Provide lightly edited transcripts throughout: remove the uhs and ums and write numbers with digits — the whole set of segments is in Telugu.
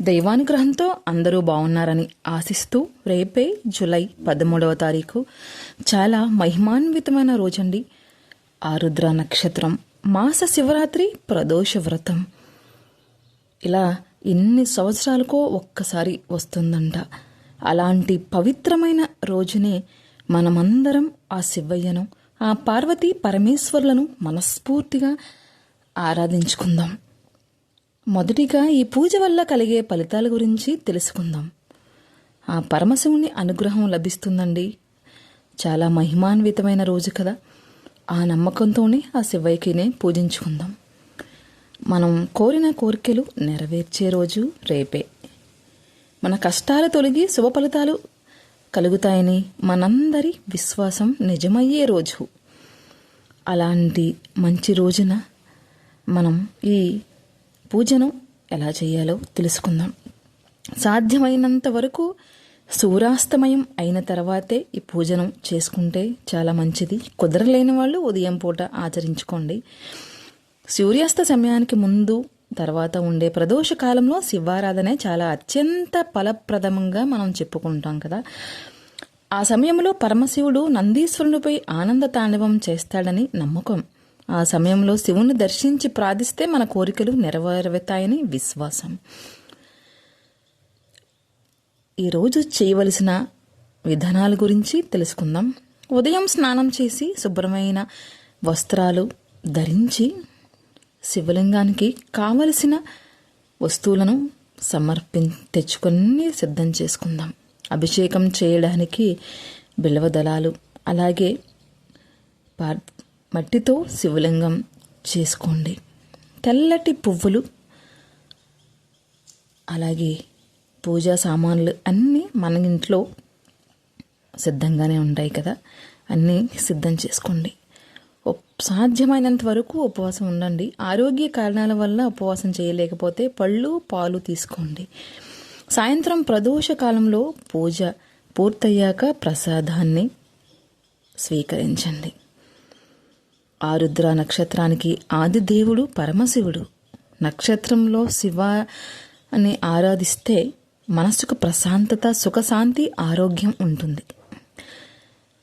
దైవానుగ్రహంతో అందరూ బాగున్నారని ఆశిస్తూ రేపే జూలై 13వ తారీఖు చాలా మహిమాన్వితమైన రోజండి. ఆరుద్ర నక్షత్రం, మాస శివరాత్రి, ప్రదోష వ్రతం. ఇలా ఎన్ని సంవత్సరాలకో ఒక్కసారి వస్తుందంట. అలాంటి పవిత్రమైన రోజునే మనమందరం ఆ శివయ్యను, ఆ పార్వతీ పరమేశ్వరులను మనస్ఫూర్తిగా ఆరాధించుకుందాం. మొదటిగా ఈ పూజ వల్ల కలిగే ఫలితాల గురించి తెలుసుకుందాం. ఆ పరమశివుని అనుగ్రహం లభిస్తుందండి. చాలా మహిమాన్వితమైన రోజు కదా. ఆ నమ్మకంతోనే ఆ శివయ్యకినే పూజించుకుందాం. మనం కోరిన కోరికలు నెరవేర్చే రోజు రేపే. మన కష్టాలు తొలగి శుభ ఫలితాలు కలుగుతాయని మనందరి విశ్వాసం నిజమయ్యే రోజు. అలాంటి మంచి రోజున మనం ఈ పూజను ఎలా చేయాలో తెలుసుకుందాం. సాధ్యమైనంత వరకు సూర్యాస్తమయం అయిన తర్వాతే ఈ పూజను చేసుకుంటే చాలా మంచిది. కుదరలేని వాళ్ళు ఉదయం పూట ఆచరించుకోండి. సూర్యాస్త సమయానికి ముందు తర్వాత ఉండే ప్రదోష కాలంలో శివారాధనే చాలా అత్యంత ఫలప్రదంగా మనం చెప్పుకుంటాం కదా. ఆ సమయంలో పరమశివుడు నందీశ్వరునిపై ఆనంద తాండవం చేస్తాడని నమ్మకం. ఆ సమయంలో శివుని దర్శించి ప్రార్థిస్తే మన కోరికలు నెరవేరుతాయని విశ్వాసం. ఈరోజు చేయవలసిన విధానాల గురించి తెలుసుకుందాం. ఉదయం స్నానం చేసి శుభ్రమైన వస్త్రాలు ధరించి శివలింగానికి కావలసిన వస్తువులను తెచ్చుకొని సిద్ధం చేసుకుందాం. అభిషేకం చేయడానికి బిల్వ దళాలు, అలాగే మట్టితో శివలింగం చేసుకోండి. తెల్లటి పువ్వులు, అలాగే పూజా సామాన్లు అన్నీ మన ఇంట్లో సిద్ధంగానే ఉంటాయి కదా, అన్నీ సిద్ధం చేసుకోండి. సాధ్యమైనంత వరకు ఉపవాసం ఉండండి. ఆరోగ్య కారణాల వల్ల ఉపవాసం చేయలేకపోతే పళ్ళు పాలు తీసుకోండి. సాయంత్రం ప్రదోష కాలంలో పూజ పూర్తయ్యాక ప్రసాదాన్ని స్వీకరించండి. ఆరుద్ర నక్షత్రానికి ఆదిదేవుడు పరమశివుడు. నక్షత్రంలో శివ అని ఆరాధిస్తే మనసుకు ప్రశాంతత, సుఖశాంతి, ఆరోగ్యం ఉంటుంది.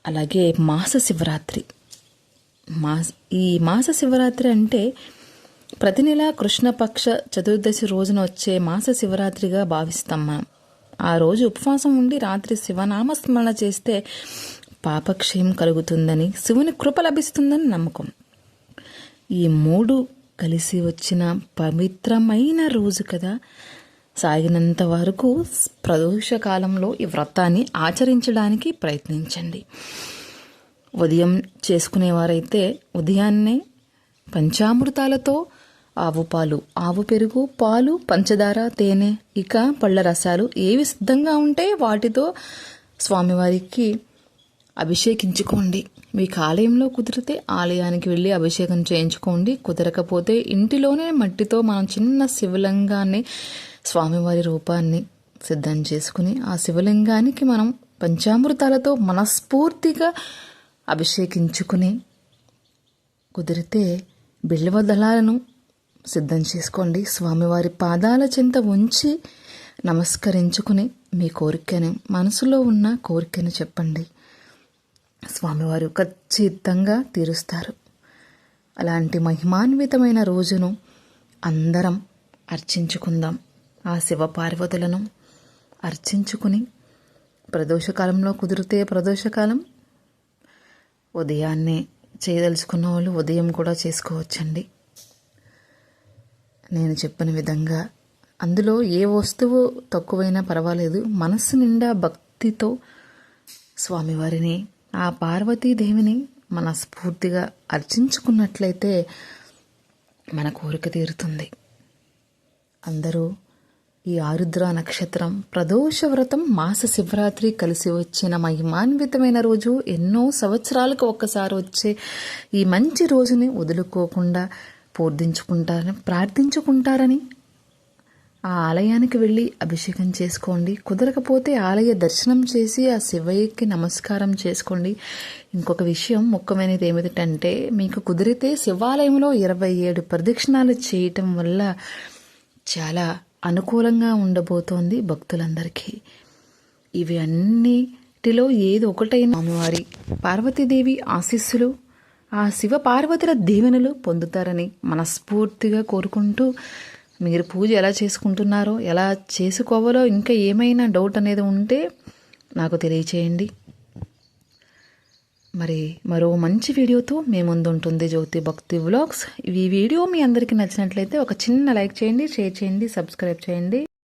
అలాగే మాస శివరాత్రి. ఈ మాస శివరాత్రి అంటే ప్రతి నెల కృష్ణపక్ష చతుర్దశి రోజున వచ్చే మాస శివరాత్రిగా భావిస్తాం మనం. ఆ రోజు ఉపవాసం ఉండి రాత్రి శివనామస్మరణ చేస్తే పాపక్షయం కలుగుతుందని, శివుని కృప లభిస్తుందని నమ్మకం. ఈ మూడు కలిసి వచ్చిన పవిత్రమైన రోజు కదా. సాగినంత వరకు ప్రదోష కాలంలో ఈ వ్రతాన్ని ఆచరించడానికి ప్రయత్నించండి. ఉదయం చేసుకునేవారైతే ఉదయాన్నే పంచామృతాలతో ఆవు పాలు, ఆవు పెరుగు, పాలు, పంచదార, తేనె, ఇక పళ్ళ రసాలు ఏవి సిద్ధంగా ఉంటే వాటితో స్వామివారికి అభిషేకించుకోండి. మీకు ఆలయంలో కుదిరితే ఆలయానికి వెళ్ళి అభిషేకం చేయించుకోండి. కుదరకపోతే ఇంటిలోనే మట్టితో మనం చిన్న శివలింగాన్ని, స్వామివారి రూపాన్ని సిద్ధం చేసుకుని ఆ శివలింగానికి మనం పంచామృతాలతో మనస్ఫూర్తిగా అభిషేకించుకుని, కుదిరితే బిల్వ దళాలను సిద్ధం చేసుకోండి. స్వామివారి పాదాల చెంత ఉంచి నమస్కరించుకుని మీ కోరికను, మనసులో ఉన్న కోరికను చెప్పండి. స్వామివారు ఖచ్చితంగా తీరుస్తారు. అలాంటి మహిమాన్వితమైన రోజును అందరం అర్చించుకుందాం. ఆ శివ పార్వతులను అర్చించుకుని ప్రదోషకాలంలో కుదిరితే ప్రదోషకాలం, ఉదయాన్నే చేయదలుచుకున్న వాళ్ళు ఉదయం కూడా చేసుకోవచ్చండి. నేను చెప్పిన విధంగా అందులో ఏ వస్తువు తక్కువైనా పర్వాలేదు, మనస్సు నిండా భక్తితో స్వామివారిని, ఆ పార్వతీదేవిని మనస్ఫూర్తిగా అర్చించుకున్నట్లయితే మన కోరిక తీరుతుంది. అందరూ ఈ ఆరుద్ర నక్షత్రం, ప్రదోష వ్రతం, మాస శివరాత్రి కలిసి వచ్చిన మహిమాన్వితమైన రోజు, ఎన్నో సంవత్సరాలకు ఒక్కసారి వచ్చే ఈ మంచి రోజుని వదులుకోకుండా ప్రార్థించుకుంటారని ఆ ఆలయానికి వెళ్ళి అభిషేకం చేసుకోండి. కుదరకపోతే ఆలయ దర్శనం చేసి ఆ శివయ్యకి నమస్కారం చేసుకోండి. ఇంకొక విషయం ముఖ్యమైనది ఏమిటంటే, మీకు కుదిరితే శివాలయంలో 27 ప్రదక్షిణాలు చేయటం వల్ల చాలా అనుకూలంగా ఉండబోతోంది భక్తులందరికీ. ఇవి అన్నిటిలో ఏది ఒకటైన స్వామివారి పార్వతీదేవి ఆశీస్సులు, ఆ శివ పార్వతుల దీవెనలు పొందుతారని మనస్ఫూర్తిగా కోరుకుంటూ, మీరు పూజ ఎలా చేసుకుంటున్నారో, ఎలా చేసుకోవాలో, ఇంకా ఏమైనా డౌట్ అనేది ఉంటే నాకు తెలియచేయండి. మరి మరో మంచి వీడియోతో మీ ముందు ఉంటుంది జ్యోతి భక్తి వ్లాగ్స్. ఈ వీడియో మీ అందరికీ నచ్చినట్లయితే ఒక చిన్న లైక్ చేయండి, షేర్ చేయండి, సబ్స్క్రైబ్ చేయండి.